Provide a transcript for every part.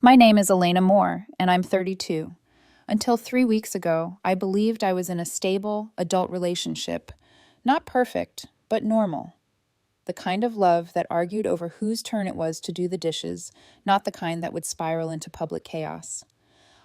My name is Elena Moore, and I'm 32. Until 3 weeks ago, I believed I was in a stable, adult relationship. Not perfect, but normal. The kind of love that argued over whose turn it was to do the dishes, not the kind that would spiral into public chaos.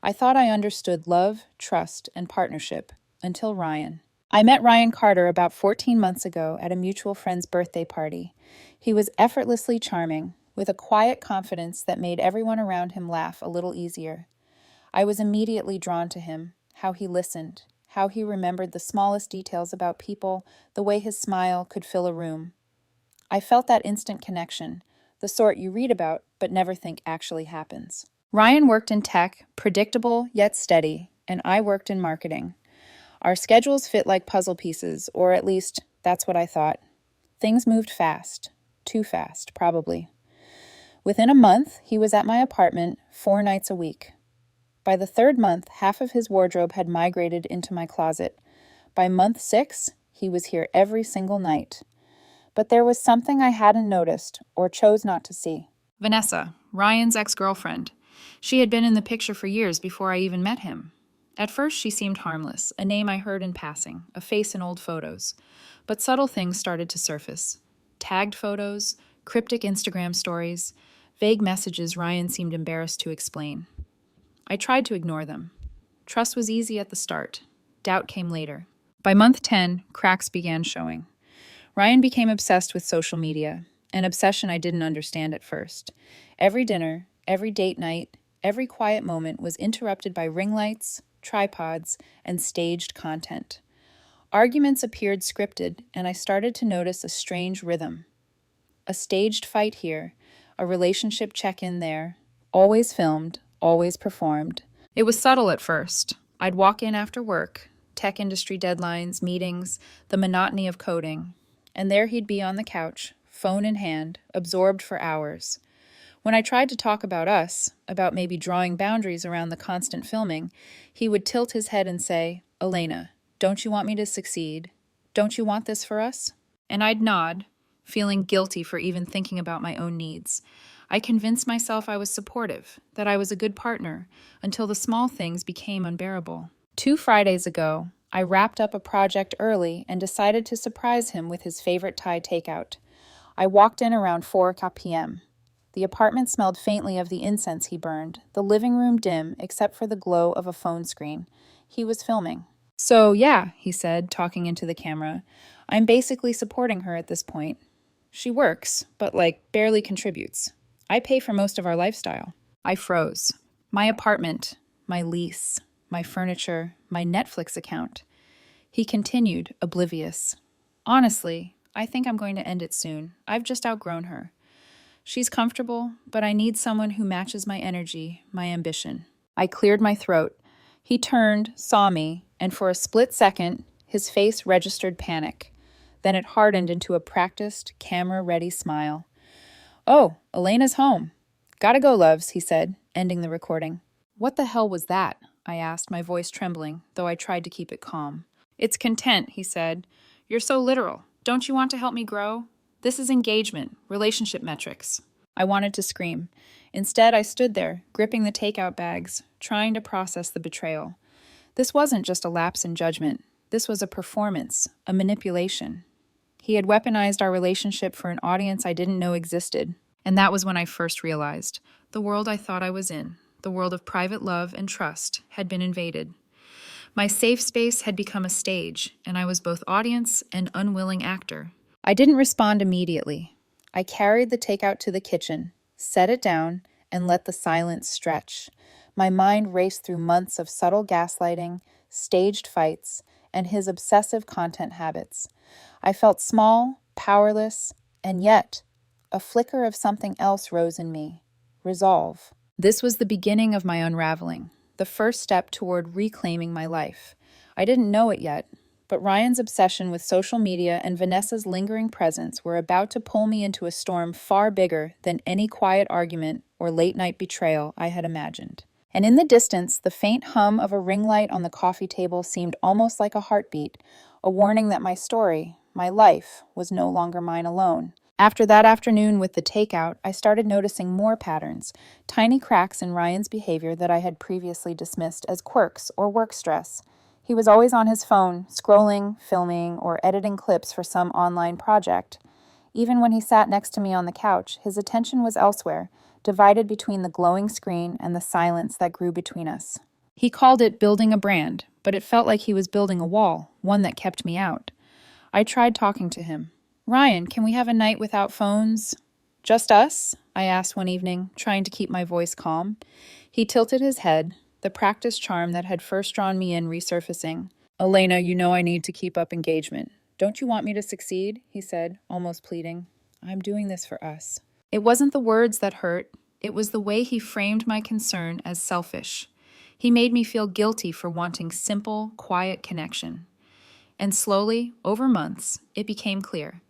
I thought I understood love, trust, and partnership until Ryan. I met Ryan Carter about 14 months ago at a mutual friend's birthday party. He was effortlessly charming, with a quiet confidence that made everyone around him laugh a little easier. I was immediately drawn to him, how he listened, how he remembered the smallest details about people, the way his smile could fill a room. I felt that instant connection, the sort you read about but never think actually happens. Ryan worked in tech, predictable yet steady, and I worked in marketing. Our schedules fit like puzzle pieces, or at least that's what I thought. Things moved fast. Too fast, probably. Within a month, he was at my apartment 4 nights a week. By the third month, half of his wardrobe had migrated into my closet. By month 6, he was here every single night. But there was something I hadn't noticed or chose not to see. Vanessa, Ryan's ex-girlfriend. She had been in the picture for years before I even met him. At first, she seemed harmless, a name I heard in passing, a face in old photos. But subtle things started to surface. Tagged photos, cryptic Instagram stories, vague messages Ryan seemed embarrassed to explain. I tried to ignore them. Trust was easy at the start. Doubt came later. By month 10, cracks began showing. Ryan became obsessed with social media, an obsession I didn't understand at first. Every dinner, every date night, every quiet moment was interrupted by ring lights, tripods, and staged content. Arguments appeared scripted, and I started to notice a strange rhythm. A staged fight here, a relationship check-in there, always filmed, always performed. It was subtle at first. I'd walk in after work, tech industry deadlines, meetings, the monotony of coding, and there he'd be on the couch, phone in hand, absorbed for hours. When I tried to talk about us, about maybe drawing boundaries around the constant filming, he would tilt his head and say, "Elena, don't you want me to succeed? Don't you want this for us?" And I'd nod, feeling guilty for even thinking about my own needs. I convinced myself I was supportive, that I was a good partner, until the small things became unbearable. 2 Fridays ago, I wrapped up a project early and decided to surprise him with his favorite Thai takeout. I walked in around 4 p.m. The apartment smelled faintly of the incense he burned, the living room dim except for the glow of a phone screen. He was filming. "So, yeah," he said, talking into the camera, "I'm basically supporting her at this point. She works, but barely contributes. I pay for most of our lifestyle." I froze. My apartment, my lease, my furniture, my Netflix account. He continued, oblivious. "Honestly, I think I'm going to end it soon. I've just outgrown her. She's comfortable, but I need someone who matches my energy, my ambition." I cleared my throat. He turned, saw me, and for a split second, his face registered panic. Then it hardened into a practiced, camera-ready smile. "Oh, Elena's home. Gotta go, loves," he said, ending the recording. "What the hell was that?" I asked, my voice trembling, though I tried to keep it calm. "It's content," he said. "You're so literal. Don't you want to help me grow? This is engagement, relationship metrics." I wanted to scream. Instead, I stood there, gripping the takeout bags, trying to process the betrayal. This wasn't just a lapse in judgment. This was a performance, a manipulation. He had weaponized our relationship for an audience I didn't know existed. And that was when I first realized the world I thought I was in, the world of private love and trust, had been invaded. My safe space had become a stage, and I was both audience and unwilling actor. I didn't respond immediately. I carried the takeout to the kitchen, set it down, and let the silence stretch. My mind raced through months of subtle gaslighting, staged fights, and his obsessive content habits. I felt small, powerless, and yet a flicker of something else rose in me. Resolve. This was the beginning of my unraveling, the first step toward reclaiming my life. I didn't know it yet, but Ryan's obsession with social media and Vanessa's lingering presence were about to pull me into a storm far bigger than any quiet argument or late-night betrayal I had imagined. And in the distance, the faint hum of a ring light on the coffee table seemed almost like a heartbeat, a warning that my story, my life, was no longer mine alone. After that afternoon with the takeout, I started noticing more patterns, tiny cracks in Ryan's behavior that I had previously dismissed as quirks or work stress. He was always on his phone, scrolling, filming, or editing clips for some online project. Even when he sat next to me on the couch, his attention was elsewhere, divided between the glowing screen and the silence that grew between us. He called it building a brand, but it felt like he was building a wall, one that kept me out. I tried talking to him. "Ryan, can we have a night without phones?" "Just us?" I asked one evening, trying to keep my voice calm. He tilted his head, the practice charm that had first drawn me in resurfacing. "Elena, you know I need to keep up engagement. Don't you want me to succeed?" he said, almost pleading. "I'm doing this for us." It wasn't the words that hurt, it was the way he framed my concern as selfish. He made me feel guilty for wanting simple, quiet connection. And slowly, over months, it became clear.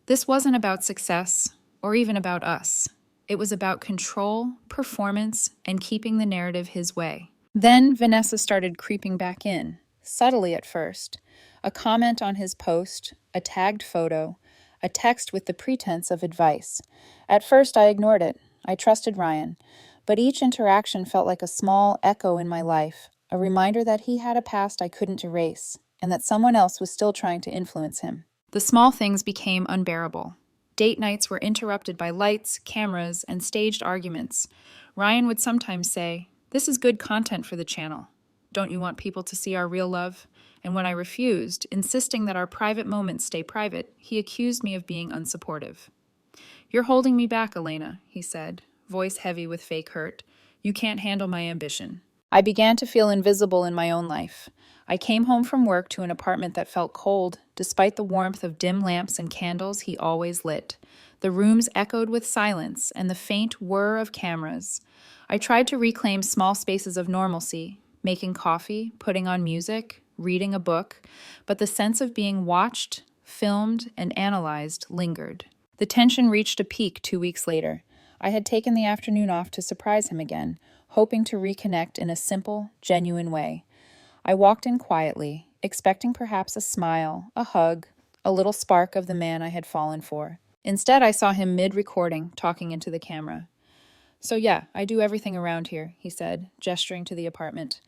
This wasn't about success, or even about us. It was about control, performance, and keeping the narrative his way. Then Vanessa started creeping back in, subtly at first. A comment on his post, a tagged photo, a text with the pretense of advice. At first I ignored it. I trusted Ryan. But each interaction felt like a small echo in my life, a reminder that he had a past I couldn't erase, and that someone else was still trying to influence him. The small things became unbearable. Date nights were interrupted by lights, cameras, and staged arguments. Ryan would sometimes say, "This is good content for the channel. Don't you want people to see our real love?" And when I refused, insisting that our private moments stay private, he accused me of being unsupportive. "You're holding me back, Elena," he said, voice heavy with fake hurt. "You can't handle my ambition." I began to feel invisible in my own life. I came home from work to an apartment that felt cold, despite the warmth of dim lamps and candles he always lit. The rooms echoed with silence and the faint whir of cameras. I tried to reclaim small spaces of normalcy, making coffee, putting on music, reading a book, but the sense of being watched, filmed, and analyzed lingered. The tension reached a peak 2 weeks later. I had taken the afternoon off to surprise him again, hoping to reconnect in a simple, genuine way. I walked in quietly, expecting perhaps a smile, a hug, a little spark of the man I had fallen for. Instead, I saw him mid-recording, talking into the camera. "So yeah, I do everything around here," he said, gesturing to the apartment.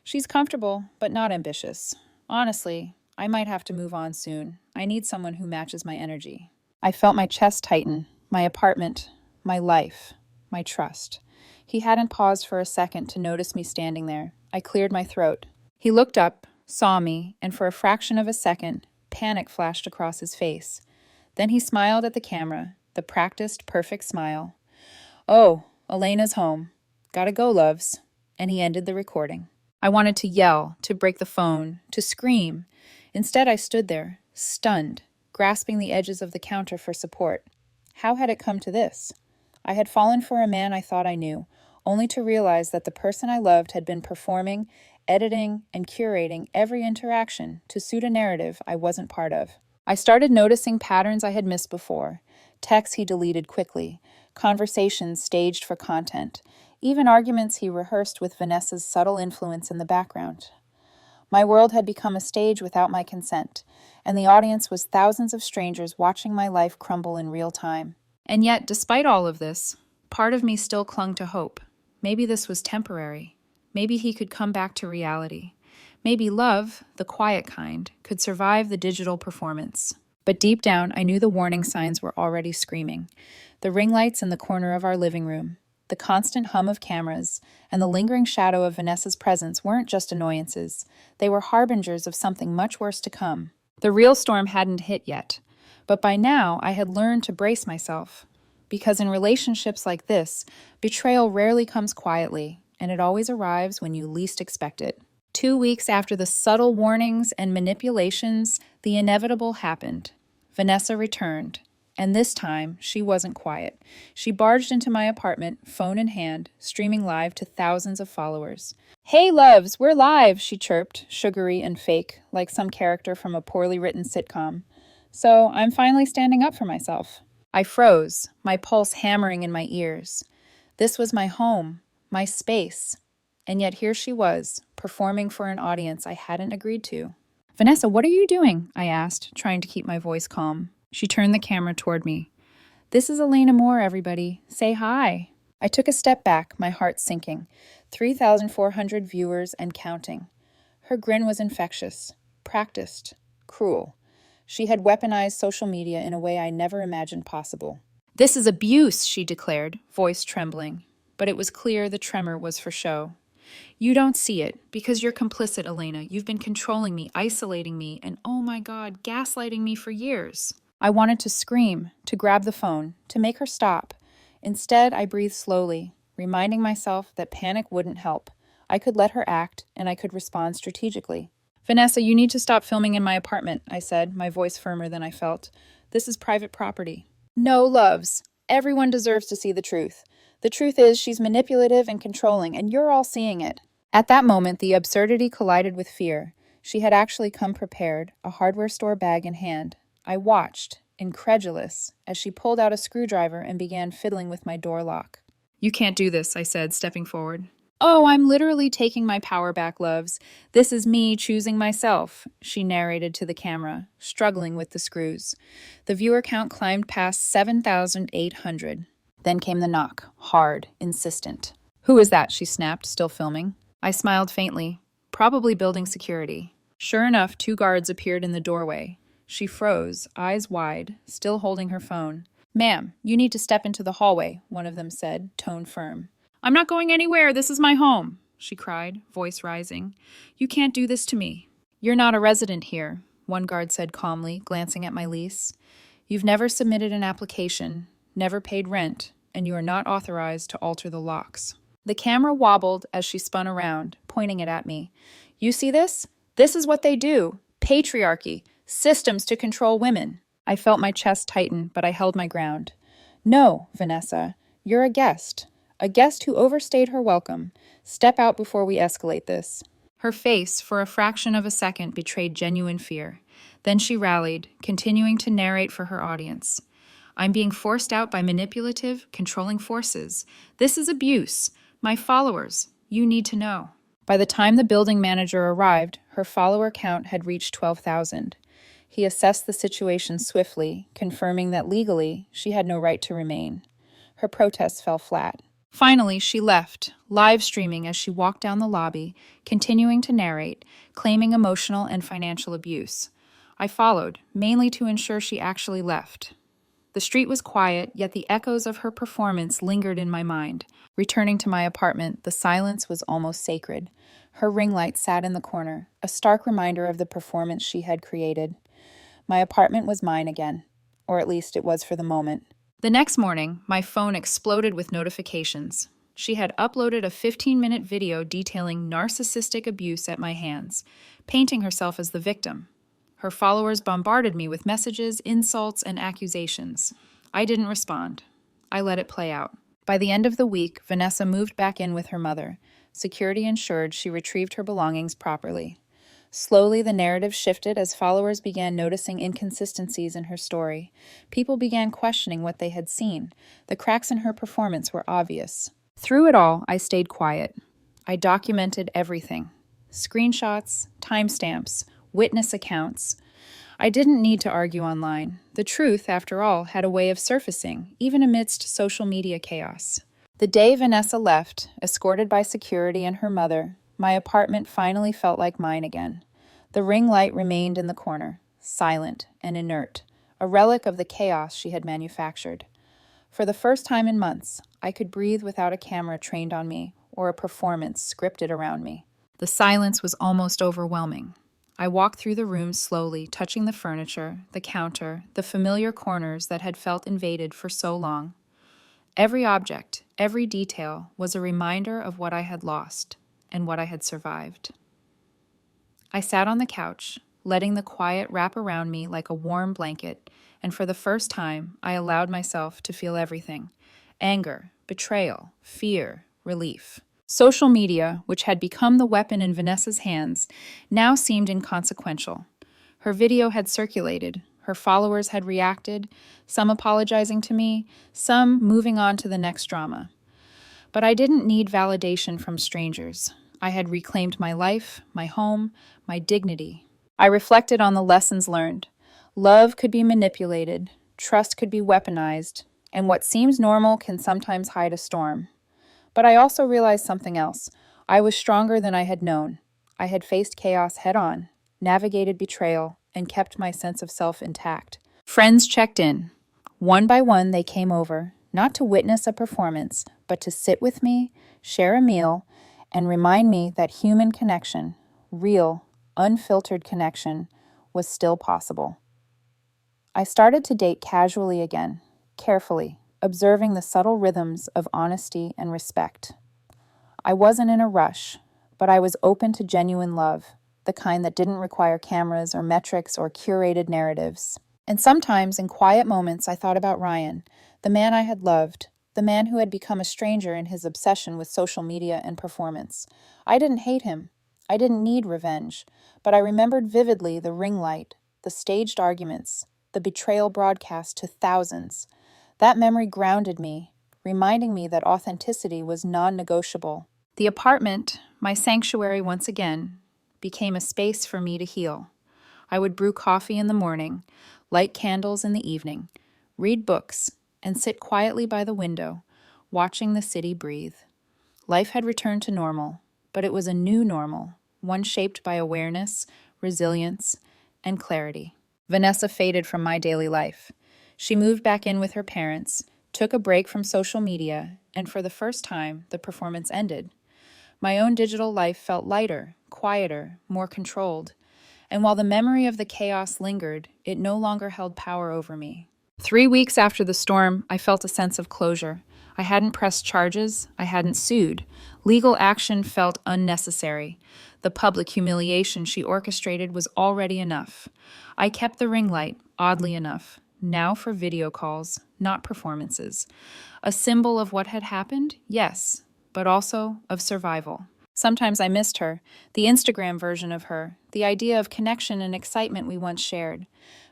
"She's comfortable, but not ambitious. Honestly, I might have to move on soon. I need someone who matches my energy." I felt my chest tighten, my apartment, my life, my trust. He hadn't paused for a second to notice me standing there. I cleared my throat. He looked up, saw me, and for a fraction of a second, panic flashed across his face. Then he smiled at the camera, the practiced, perfect smile. "Oh, Elena's home. Gotta go, loves." And he ended the recording. I wanted to yell, to break the phone, to scream. Instead, I stood there, stunned, grasping the edges of the counter for support. How had it come to this? I had fallen for a man I thought I knew, only to realize that the person I loved had been performing, editing, and curating every interaction to suit a narrative I wasn't part of. I started noticing patterns I had missed before, texts he deleted quickly, conversations staged for content, even arguments he rehearsed with Vanessa's subtle influence in the background. My world had become a stage without my consent, and the audience was thousands of strangers watching my life crumble in real time. And yet, despite all of this, part of me still clung to hope. Maybe this was temporary. Maybe he could come back to reality. Maybe love, the quiet kind, could survive the digital performance. But deep down, I knew the warning signs were already screaming. The ring lights in the corner of our living room, the constant hum of cameras, and the lingering shadow of Vanessa's presence weren't just annoyances. They were harbingers of something much worse to come. The real storm hadn't hit yet, but by now I had learned to brace myself. Because in relationships like this, betrayal rarely comes quietly, and it always arrives when you least expect it. 2 weeks after the subtle warnings and manipulations, the inevitable happened. Vanessa returned, and this time she wasn't quiet. She barged into my apartment, phone in hand, streaming live to thousands of followers. "Hey, loves, we're live," she chirped, sugary and fake, like some character from a poorly written sitcom. So I'm finally standing up for myself. I froze, my pulse hammering in my ears. This was my home, my space. And yet here she was, performing for an audience I hadn't agreed to. "Vanessa, what are you doing?" I asked, trying to keep my voice calm. She turned the camera toward me. This is Elena Moore, everybody. Say hi. I took a step back, my heart sinking. 3,400 viewers and counting. Her grin was infectious, practiced, cruel. She had weaponized social media in a way I never imagined possible. This is abuse, she declared, voice trembling. But it was clear the tremor was for show. You don't see it, because you're complicit, Elena. You've been controlling me, isolating me, and oh my God, gaslighting me for years. I wanted to scream, to grab the phone, to make her stop. Instead, I breathed slowly, reminding myself that panic wouldn't help. I could let her act, and I could respond strategically. Vanessa, you need to stop filming in my apartment, I said, my voice firmer than I felt. This is private property. No, loves. Everyone deserves to see the truth. The truth is she's manipulative and controlling, and you're all seeing it. At that moment, the absurdity collided with fear. She had actually come prepared, a hardware store bag in hand. I watched, incredulous, as she pulled out a screwdriver and began fiddling with my door lock. You can't do this, I said, stepping forward. Oh, I'm literally taking my power back, loves. This is me choosing myself, she narrated to the camera, struggling with the screws. The viewer count climbed past 7,800. Then came the knock, hard, insistent. Who is that? She snapped, still filming. I smiled faintly. Probably building security. Sure enough, 2 guards appeared in the doorway. She froze, eyes wide, still holding her phone. Ma'am, you need to step into the hallway, one of them said, tone firm. I'm not going anywhere. This is my home, she cried, voice rising. You can't do this to me. You're not a resident here, one guard said calmly, glancing at my lease. You've never submitted an application, never paid rent, and you are not authorized to alter the locks. The camera wobbled as she spun around, pointing it at me. You see this? This is what they do. Patriarchy. Systems to control women. I felt my chest tighten, but I held my ground. No, Vanessa, you're a guest. A guest who overstayed her welcome. Step out before we escalate this. Her face, for a fraction of a second, betrayed genuine fear. Then she rallied, continuing to narrate for her audience. I'm being forced out by manipulative, controlling forces. This is abuse. My followers, you need to know. By the time the building manager arrived, her follower count had reached 12,000. He assessed the situation swiftly, confirming that legally, she had no right to remain. Her protest fell flat. Finally, she left, live streaming as she walked down the lobby, continuing to narrate, claiming emotional and financial abuse. I followed, mainly to ensure she actually left. The street was quiet, yet the echoes of her performance lingered in my mind. Returning to my apartment, the silence was almost sacred. Her ring light sat in the corner, a stark reminder of the performance she had created. My apartment was mine again, or at least it was for the moment. The next morning, my phone exploded with notifications. She had uploaded a 15-minute video detailing narcissistic abuse at my hands, painting herself as the victim. Her followers bombarded me with messages, insults, and accusations. I didn't respond. I let it play out. By the end of the week, Vanessa moved back in with her mother. Security ensured she retrieved her belongings properly. Slowly, the narrative shifted as followers began noticing inconsistencies in her story. People began questioning what they had seen. The cracks in her performance were obvious. Through it all, I stayed quiet. I documented everything. Screenshots, timestamps, witness accounts. I didn't need to argue online. The truth, after all, had a way of surfacing, even amidst social media chaos. The day Vanessa left, escorted by security and her mother, my apartment finally felt like mine again. The ring light remained in the corner, silent and inert, a relic of the chaos she had manufactured. For the first time in months, I could breathe without a camera trained on me or a performance scripted around me. The silence was almost overwhelming. I walked through the room slowly, touching the furniture, the counter, the familiar corners that had felt invaded for so long. Every object, every detail was a reminder of what I had lost and what I had survived. I sat on the couch, letting the quiet wrap around me like a warm blanket, and for the first time, I allowed myself to feel everything: anger, betrayal, fear, relief. Social media, which had become the weapon in Vanessa's hands, now seemed inconsequential. Her video had circulated, her followers had reacted, some apologizing to me, some moving on to the next drama. But I didn't need validation from strangers. I had reclaimed my life, my home, my dignity. I reflected on the lessons learned. Love could be manipulated. Trust could be weaponized. And what seems normal can sometimes hide a storm. But I also realized something else. I was stronger than I had known. I had faced chaos head on, navigated betrayal, and kept my sense of self intact. Friends checked in. One by one, they came over, not to witness a performance, but to sit with me, share a meal, and remind me that human connection, real, unfiltered connection, was still possible. I started to date casually again, carefully, observing the subtle rhythms of honesty and respect. I wasn't in a rush, but I was open to genuine love, the kind that didn't require cameras or metrics or curated narratives. And sometimes, in quiet moments, I thought about Ryan, the man I had loved, the man who had become a stranger in his obsession with social media and performance. I didn't hate him. I didn't need revenge, but I remembered vividly the ring light, the staged arguments, the betrayal broadcast to thousands. That memory grounded me, reminding me that authenticity was non-negotiable. The apartment, my sanctuary once again, became a space for me to heal. I would brew coffee in the morning, light candles in the evening, read books, and sit quietly by the window, watching the city breathe. Life had returned to normal, but it was a new normal, one shaped by awareness, resilience, and clarity. Vanessa faded from my daily life. She moved back in with her parents, took a break from social media, and for the first time, the performance ended. My own digital life felt lighter, quieter, more controlled. And while the memory of the chaos lingered, it no longer held power over me. 3 weeks after the storm, I felt a sense of closure. I hadn't pressed charges, I hadn't sued. Legal action felt unnecessary. The public humiliation she orchestrated was already enough. I kept the ring light, oddly enough, now for video calls, not performances. A symbol of what had happened, yes, but also of survival. Sometimes I missed her, the Instagram version of her, the idea of connection and excitement we once shared.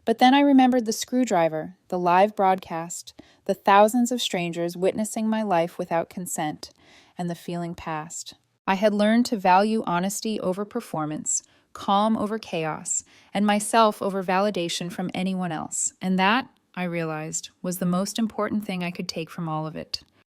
But then I remembered the screwdriver, the live broadcast, the thousands of strangers witnessing my life without consent, and the feeling passed. I had learned to value honesty over performance, calm over chaos, and myself over validation from anyone else. And that, I realized, was the most important thing I could take from all of it.